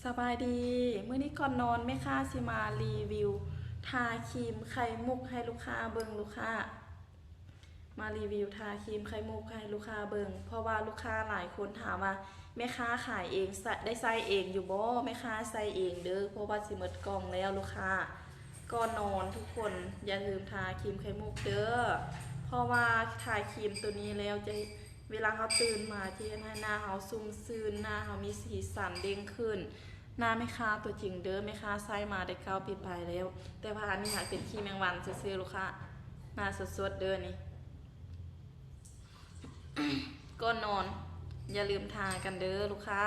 สบายดีมื้อนี้ก่อนนอนแม่ค้าสิมารีวิวทาครีมไข่มุกให้ลูกค้าเบิ่งลูกค้ามารีวิวทาครีมไข่มุกให้ลูกค้าเบิ่งเพราะว่าลูกค้าหลายคนถามว่าแม่ค้าขายเองได้ใส่เองอยู่บ่แม่ค้าใส่เองเด้อเพราะว่าสิหมดกล่องแล้วลูกค้าก่อนนอนทุกคนอย่าลืมทาครีมไข่มุกเด้อเพราะว่าทาครีมตัวนี้แล้วจะเวลาเขาตื่นมาที่ให้หน้าเขาซุ่มซื่นหน้าเขามีสีสันเด้งขึ้นหน้าแม่ค้าตัวจริงเด้อแม่ค้าใส่มาได้9 ปีไปแล้วแต่ว่าอันนี้อยากเป็นขี้แมงวันซื้อๆลูกค้าหน้าสดๆเด้อนี่ ก่อนนอนอย่าลืมทากันเด้อลูกค้า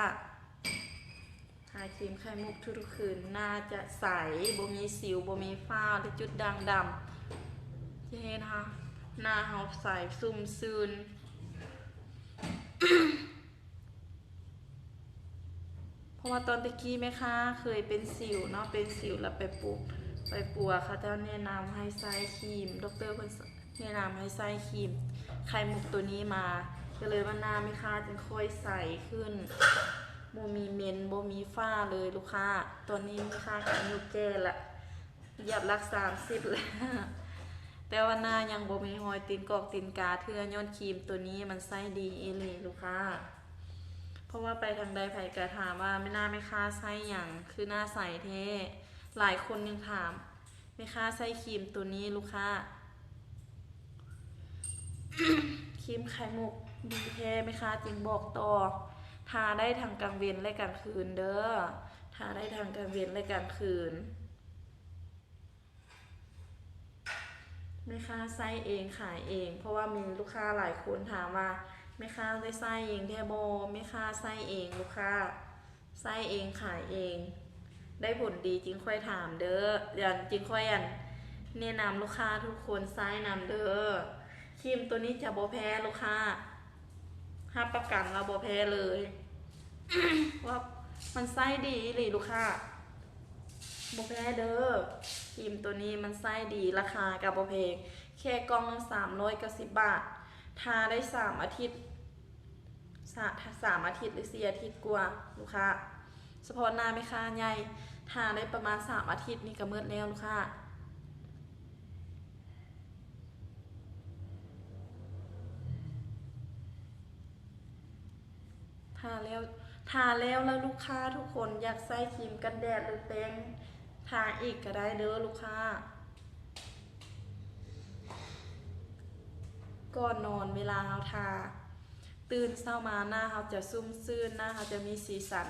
ทาครีมไข่มุกทุกคืนหน้าจะใสบ่มีสิวบ่มีฝ้าหรือจุดด่างดำจะเห็นนะคะหน้าเขาใสซุ่มซื่น เพราะว่าตอนตะกี้แม่ค้าเคยเป็นสิวเนาะเป็นสิวแล้วไปปัวเขาจะแนะนำให้ใส่ครีมดรเพิ่นแนะนำให้ใส่ครีมไข่มุกตัวนี้มาก็เลยว่าหน้าแม่ค้าจึงค่อยใสขึ้นบ่มีเมนบ่มีฝ้าเลยลูกค้าตอนนี้แม่ค้าอายุแก่ละเหยียบหลัก30แล้วแต่ว่าหน้ายังบ่มีรอยตีนกอกตีนกาเทื่อย้อนครีมตัวนี้มันใส่ดีอีหลีลูกค้าเพราะว่าไปทางใดไผก็ถามว่าไม่น่าไม่ค่าใส่หยังคือหน้าใสแท้หลายคนยังถามไม่ค่าใส่ครีมตัวนี้ลูกค้า ครีมไข่มุกดีแท้ไหมคะจริงบอกต่อทาได้ทางกลางเวนและกลางคืนเด้อทาได้ทางกลางเวนและกลางคืนแม่ค้าใส่เองขายเองเพราะว่ามีลูกค้าหลายคนถามว่าแม่ค้าได้ใส่เองแท้บ่แม่ค้าใส่เองลูกค้าใส่เองขายเองได้ผลดีจริงค่อยถามเด้ออย่างจริงค่อยแนะนำลูกค้าทุกคนใส่นำเด้อครีมตัวนี้จะบ่แพ้ลูกค้ารับประกันเราบ่แพ้เลย ว่ามันไส้ดีหรือลูกค้าบ่แพ้เด้อครีมตัวนี้มันไส้ดีราคากับบ่แพงแค่กล่อง390 บาททาได้3 อาทิตย์3 อาทิตย์หรือ4 อาทิตย์กว่าลูกค้าเฉพาะหน้าไม่ค่าใหญ่ทาได้ประมาณ3 อาทิตย์นี่ก็หมดแล้วลูกค้าทาแล้วลูกค้าทุกคนอยากใส่ครีมกันแดดหรือแป้งทาอีกก็ได้เด้อลูกค้าก่อนนอนเวลาเราทาตื่นเช้ามาหน้าเราจะซุ่มซื่นหน้าเราจะมีสีสัน